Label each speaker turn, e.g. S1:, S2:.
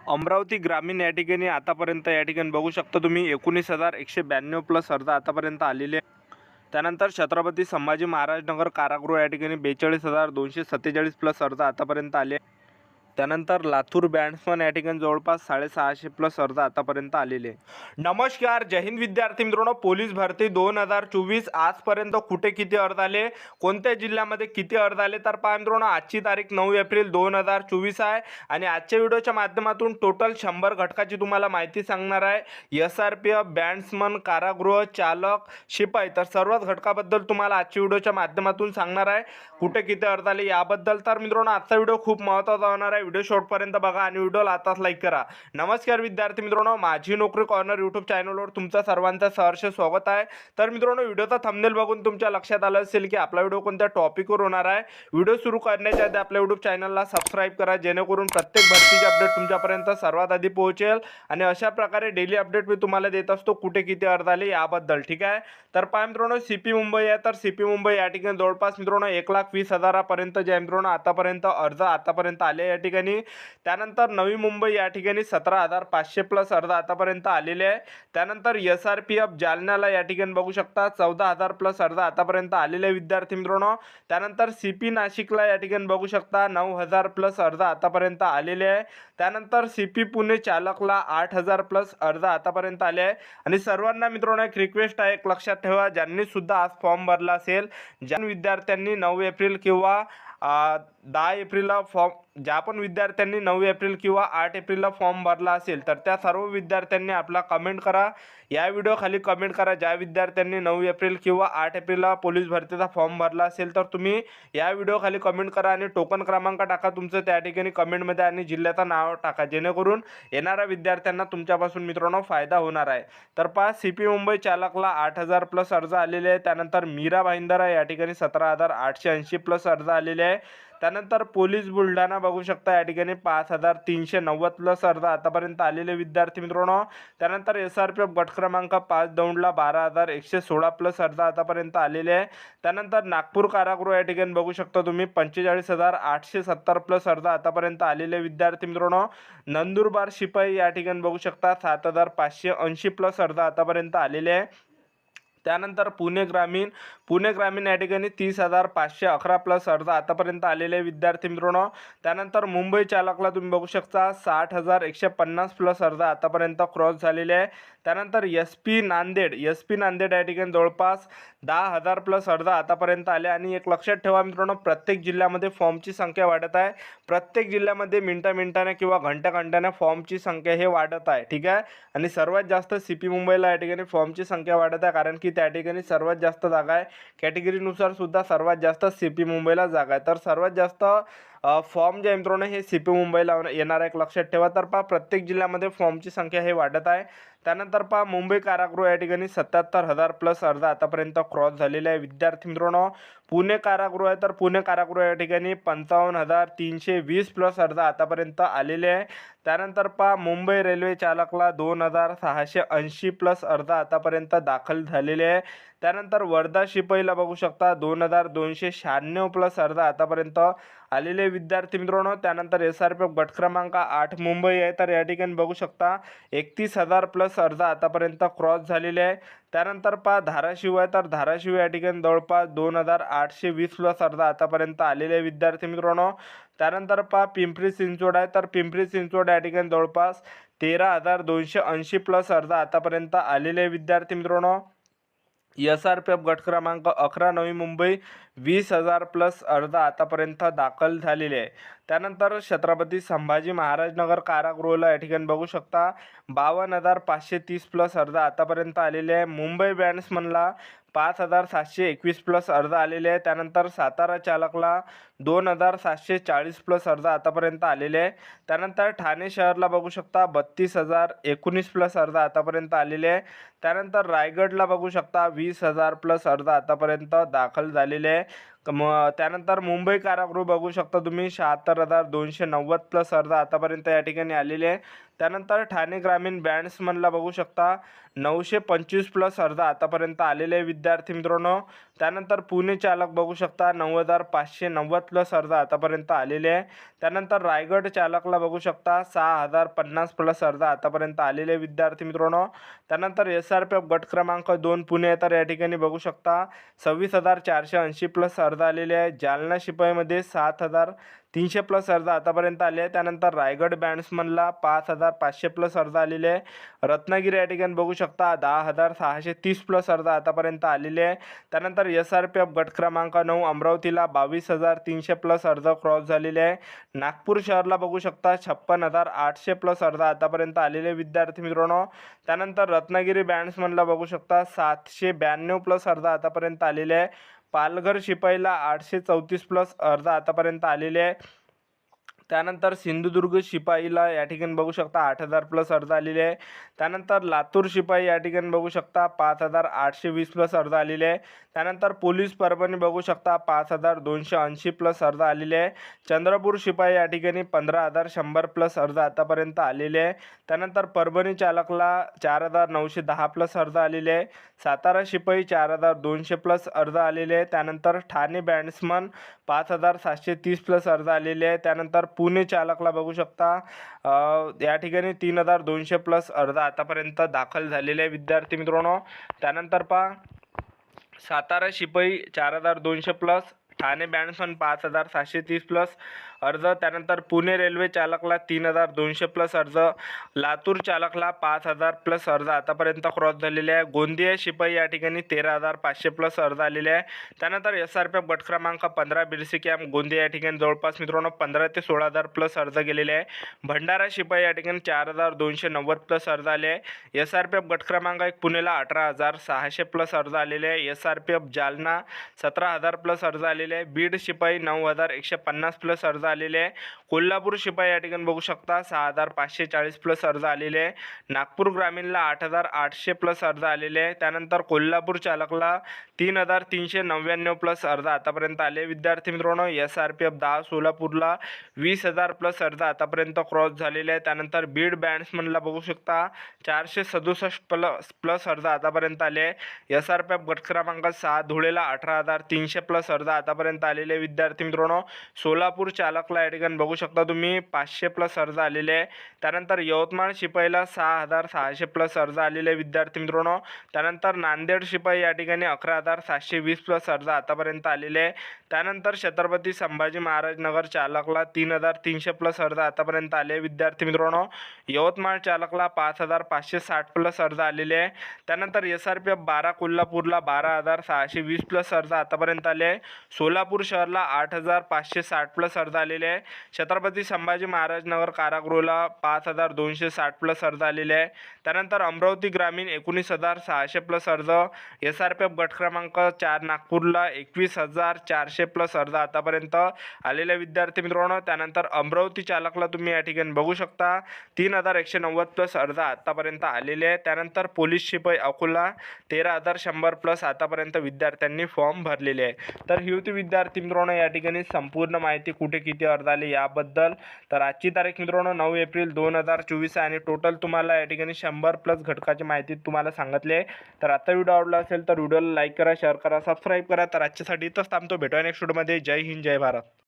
S1: अमरावती ग्रामीण या ठिकाणी आतापर्यंत या ठिकाणी बघू शकता तुम्ही 19,192 प्लस अर्ज आतापर्यंत आलेले आहे. त्यानंतर छत्रपती संभाजी महाराज नगर कारागृह या ठिकाणी 42,247 प्लस अर्ज आतापर्यंत आले. त्यानंतर लातूर बँड्समन या ठिकाणी जवळपास 650 प्लस अर्ज आतापर्यंत आलेले. नमस्कार, जय हिंद विद्यार्थी मित्रांनो. पोलीस भरती 2024 आजपर्यंत कुठे किती अर्ज आले, कोणत्या जिल्ह्यामध्ये किती अर्ज आले, तर पहा मित्रांनो, आजची तारीख 9 एप्रिल 2024 आहे आणि आजच्या व्हिडिओच्या माध्यमातून टोटल 100 घटकाची तुम्हाला माहिती सांगणार आहे. SRPF, बँड्समन, कारागृह चालक, शिपाई, तर सर्वच घटकाबद्दल तुम्हाला आजच्या व्हिडिओच्या माध्यमातून सांगणार आहे. कुठे किती अर्ज आले याबद्दल. तर मित्रांनो, आजचा व्हिडिओ खूप महत्त्वाचा होणार आहे. व्हिडिओ शेवटपर्यंत बघा आणि व्हिडिओला आताच लाईक करा. नमस्कार विद्यार्थी मित्रांनो, माझी नोकरी कॉर्नर यूट्यूब चॅनलवर तुमचं सर्वांचं सहर्ष स्वागत आहे. तर मित्रांनो, व्हिडिओचा थंबनेल बघून तुमच्या लक्षात आलं असेल की आपला व्हिडिओ कोणत्या टॉपिकवर होणार आहे. व्हिडिओ सुरू करण्याच्या आधी आपल्या यूट्यूब चॅनलला सबस्क्राईब करा, जेणेकरून प्रत्येक भरतीची अपडेट तुमच्यापर्यंत सर्वात आधी पोहोचेल आणि अशा प्रकारे डेली अपडेट मी तुम्हाला देत असतो कुठे किती अर्ज आले याबद्दल. ठीक आहे. तर पहा मित्रांनो, CP मुंबई आहे, तर CP मुंबई या ठिकाणी जवळपास मित्रांनो 1,20,000 जे आहे मित्रांनो आतापर्यंत अर्ज आतापर्यंत आले या ठिकाणी. त्यानंतर नवी मुंबई या ठिकाणी 17,500 प्लस अर्ज आतापर्यंत आलेले आहे. त्यानंतर SRPF जालन्याला या ठिकाणी बघू शकता 14,000 प्लस अर्ज आतापर्यंत आलेले विद्यार्थी मित्रांनो. त्यानंतर CP नाशिकला या ठिकाणी बघू शकता 9,000 प्लस अर्ज आतापर्यंत आलेले आहे. त्यानंतर CP पुणे चालकला 8,000 प्लस अर्ज आतापर्यंत आले आहे. आणि सर्वांना मित्रांनो एक रिक्वेस्ट आहे, एक लक्षात ठेवा, ज्यांनी सुद्धा आज फॉर्म भरला असेल, ज्या विद्यार्थ्यांनी 9 एप्रिल किंवा 10 एप्रिलला फॉर्म, ज्या पण विद्यार्थ्यांनी 9 एप्रिल किंवा 8 एप्रिलला फॉर्म भरला असेल, तर त्या सर्व विद्यार्थ्यांनी आपला कमेंट करा. या व्हिडिओ खाली कमेंट करा, ज्या विद्यार्थ्यांनी 9 एप्रिल किंवा 8 एप्रिलला पोलीस भरतीचा फॉर्म भरला असेल, तर तुम्ही या व्हिडिओ खाली कमेंट करा आणि टोकन क्रमांक टाका तुमचं त्या ठिकाणी कमेंटमध्ये आणि जिल्ह्याचं नाव टाका, जेणेकरून येणाऱ्या विद्यार्थ्यांना तुमच्यापासून मित्रांनो फायदा होणार आहे. तर पहा, CP मुंबई चालकला 8,000 प्लस अर्ज आलेले आहे. त्यानंतर मीरा भाईंदर या ठिकाणी 17,880 प्लस अर्ज आलेले आहे. त्यानंतर पोलीस बुलढाणा बघू शकता या ठिकाणी 5,390 प्लस अर्ज आतापर्यंत आलेले विद्यार्थी मित्रांनो. त्यानंतर SRPF गट क्रमांक 5 दौंडला 12,116 प्लस अर्ज आतापर्यंत आलेले आहे. त्यानंतर नागपूर कारागृह या ठिकाणी बघू शकता तुम्ही 45,870 प्लस अर्ज आतापर्यंत आलेले विद्यार्थी मित्रांनो. नंदुरबार शिपाई या ठिकाणी बघू शकता 7,580 प्लस अर्ज आतापर्यंत आलेले आहे. त्यानंतर पुणे ग्रामीण या ठिकाणी 30,511 प्लस अर्ज आतापर्यंत आलेले विद्यार्थी मित्रांनो. त्यानंतर मुंबई चालकला तुम्ही बघू शकता 60,150 प्लस अर्ज आतापर्यंत क्रॉस झालेले आहे. त्यानंतर SP नांदेड या ठिकाणी जवळपास 10,000 प्लस अर्ज आतापर्यंत आले. आणि एक लक्षात ठेवा मित्रांनो, प्रत्येक जिल्ह्यामध्ये फॉर्मची संख्या वाढत आहे. प्रत्येक जिल्ह्यामध्ये मिनिटाने किंवा घंट्याने फॉर्मची संख्या हे वाढत आहे. ठीक आहे. आणि सर्वात जास्त CP मुंबईला या ठिकाणी फॉर्मची संख्या वाढत आहे, कारण की त्या ठिकाणी सर्वात जास्त जागा आहे. कॅटेगरीनुसार सुद्धा सर्वात जास्त CP मुंबईला जागा आहे. तर सर्वात जास्त फॉर्म जे मित्रांनो हे CP मुंबईला येणार आहे, एक लक्षात ठेवा. तर पहा, प्रत्येक जिल्ह्यामध्ये फॉर्मची संख्या हे वाढत आहे. त्यानंतर पहा, मुंबई कारागृह या ठिकाणी 77,000 प्लस अर्ज आतापर्यंत क्रॉस झालेले आहे विद्यार्थी मित्रांनो. पुणे कारागृह आहे, तर पुणे कारागृह या ठिकाणी 55,320 प्लस अर्ज आतापर्यंत आलेले आहे. त्यानंतर पहा, मुंबई रेल्वे चालकला 2,680 प्लस अर्ज आतापर्यंत दाखल झालेले आहे. त्यानंतर वर्धा शिपाईला बघू शकता 2,296 प्लस अर्ज आतापर्यंत आलेले विद्यार्थी मित्रांनो. त्यानंतर SRPF गट क्रमांक 8 मुंबई आहे, तर या ठिकाणी बघू शकता 31,000 प्लस अर्ज आतापर्यंत क्रॉस झालेले आहे. त्यानंतर पहा, धाराशिव आहे, तर धाराशिव या ठिकाणी जवळपास 2,820 प्लस अर्ज आतापर्यंत आलेले विद्यार्थी मित्रांनो. त्यानंतर पहा, पिंपरी चिंचवड आहे, तर पिंपरी चिंचवड या ठिकाणी जवळपास 13,280 प्लस अर्ज आतापर्यंत आलेले विद्यार्थी मित्रांनो. SRPF गट क्रमांक 11 नवी मुंबई 20,000 प्लस अर्ज आतापर्यंत दाखल झालेले आहे. त्यानंतर छत्रपती संभाजी महाराज नगर कारागृहाला या ठिकाणी बघू शकता 52,530 प्लस अर्ज आतापर्यंत आलेले आहे. मुंबई बँड्समनला 5,721 प्लस अर्ज आलेले आहे. त्यानंतर सातारा चालकला 2,740 प्लस अर्ज आतापर्यंत आलेले आहे. त्यानंतर ठाणे शहरला बघू शकता 32,019 प्लस अर्ज आतापर्यंत आलेले आहे. त्यानंतर रायगडला बघू शकता 20,000 प्लस अर्ज आतापर्यंत दाखल झालेले आहे. त्यानंतर मुंबई कारागृह बघू शकता तुम्ही 76,290 प्लस अर्ज आतापर्यंत या ठिकाणी आलेले आहे. त्यानंतर ठाणे ग्रामीण बॅट्समनला बघू शकता 925 प्लस अर्ज आतापर्यंत आलेले विद्यार्थी मित्रांनो. त्यानंतर पुणे चालक बघू शकता 9590 प्लस अर्ज आतापर्यंत आलेले आहे. त्यानंतर रायगड चालकला बघू शकता 6050 प्लस अर्ज आतापर्यंत आलेले विद्यार्थी मित्रांनो. त्यानंतर SRPF गट क्रमांक 2 पुणे तर या ठिकाणी बघू शकता 26480 प्लस अर्ज आलेले आहे. जालना शिपाईमध्ये 7300 प्लस अर्ज आतापर्यंत आले आहे. त्यानंतर रायगड बॅट्समनला 5500 प्लस अर्ज आलेले आहे. रत्नागिरी या ठिकाणी बघू शकता 10630 प्लस अर्ज आतापर्यंत आलेले आहे. त्यानंतर SRPF गट क्रमांक 9 अमरावतीला 22300 प्लस अर्ज क्रॉस झालेले आहे. नागपूर शहरला बघू शकता 56800 प्लस अर्ज आतापर्यंत आलेले विद्यार्थी मित्रांनो. त्यानंतर रत्नागिरी बॅट्समनला बघू शकता 792 प्लस अर्ज आतापर्यंत आलेले आहे. पालघर शिपाईला 834 प्लस अर्ज आतापर्यंत आलेले आहे. त्यानंतर सिंधुदुर्ग शिपाईला या ठिकाणी बघू शकता 8000 प्लस अर्ज आलेले आहे. त्यानंतर लातूर शिपाई या ठिकाणी बघू शकता 5820 प्लस अर्ज आलेले आहे. त्यानंतर पोलीस परभणी बघू शकता 5280 प्लस अर्ज आलेले आहे. चंद्रपूर शिपाई या ठिकाणी 15100 प्लस अर्ज आतापर्यंत आलेले आहे. त्यानंतर परभणी चालकला 4910 प्लस अर्ज आलेले आहे. सातारा शिपाई 4200 प्लस अर्ज आलेले आहे. त्यानंतर ठाणे बॅट्समन 5730 प्लस अर्ज आलेले आहे. त्यानंतर पुणे चालकला बघू शकता या ठिकाणी 3200 प्लस अर्ज आतापर्यंत दाखल झालेले विद्यार्थी मित्रांनो. त्यानंतर पहा सातारा शिपाई 4200 प्लस, ठाणे बॅट्समन 5730 प्लस अर्ज. त्यानंतर पुणे रेल्वे चालकला 3200 प्लस अर्ज. लातूर चालकला 5000 प्लस अर्ज आतापर्यंत क्रॉस झालेले आहे. गोंदिया शिपाई या ठिकाणी 13500 प्लस अर्ज आलेले आहे. त्यानंतर SRPF गट क्रमांक 15 बिरसी कॅम्प गोंदिया या ठिकाणी जवळपास मित्रांनो 15 ते 16000 प्लस अर्ज गेलेले आहे. भंडारा शिपाई या ठिकाणी 4290 प्लस अर्ज आले आहे. SRPF गट क्रमांक 1 पुणेला 18600 प्लस अर्ज आलेले आहे. SRPF जालना 17000 प्लस अर्ज आलेले आहे. बीड शिपाई 9150 प्लस अर्ज आलेले आहे. कोल्हापूर शिपाई या ठिकाणी बघू शकता 6540 प्लस अर्ज आलेले आहे. नागपूर ग्रामीणला 8800 प्लस अर्ज आलेले आहे. त्यानंतर कोल्हापूर चालकला 3399 प्लस अर्ज आतापर्यंत आले विद्यार्थी मित्रांनो. SRPF 10 सोलापूरला 20000 प्लस अर्ज आतापर्यंत क्रॉस झालेले आहे. त्यानंतर बीड बॅट्समनला बघू शकता 467 प्लस अर्ज आतापर्यंत आले. SRPF गट क्रमांक 6 धुळेला 18300 प्लस अर्ज आतापर्यंत आलेले विद्यार्थी मित्रांनो. सोलापूर चालकला या ठिकाणी बघू शकता तुम्ही 500 प्लस अर्ज आलेले आहे. त्यानंतर यवतमाळ शिपाईला 6600 प्लस अर्ज आलेले विद्यार्थी मित्रांनो. त्यानंतर नांदेड शिपाई या ठिकाणी 11720 प्लस अर्ज आतापर्यंत आलेले आहे. त्यानंतर छत्रपती संभाजी महाराज नगर चालकला 3300 प्लस अर्ज आतापर्यंत आले विद्यार्थी मित्रांनो. यवतमाळ चालकला 5560 प्लस अर्ज आलेले आहे. त्यानंतर SRPF 12 कोल्हापूरला 12620 प्लस अर्ज आतापर्यंत आले. सोलापूर शहरला 8560 प्लस अर्ज आलेले आहे. छत्रपती संभाजी महाराज नगर कारागृहाला 5260 प्लस अर्ज आलेले आहे. त्यानंतर अमरावती ग्रामीण 19600 प्लस अर्ज. SRPF गट क्रमांक 4 नागपूरला 21400 प्लस अर्ज आतापर्यंत आलेले विद्यार्थी मित्रांनो. त्यानंतर अमरावती चालकला तुम्ही या ठिकाणी बघू शकता 3190 प्लस अर्ज आतापर्यंत आलेले आहे. त्यानंतर पोलीस शिपाई अकोला 13100 प्लस आतापर्यंत विद्यार्थ्यांनी फॉर्म भरलेले आहे. तर ही होती विद्यार्थी मित्रांनो या ठिकाणी संपूर्ण माहिती कुठे किती अर्ज आले याबद्दल. तर आजची तारीख मित्रांनो 9 एप्रिल 2024 आहे आणि टोटल तुम्हाला या ठिकाणी 100 प्लस घटकाची माहिती तुम्हाला सांगितली आहे. तर आता व्हिडिओ आवडला असेल तर व्हिडिओला लाईक करा, शेअर करा, सबस्क्राईब करा. तर आजच्यासाठी इथंच थांबतो. भेटूया नेक्स्ट व्हिडिओमध्ये. जय हिंद, जय भारत.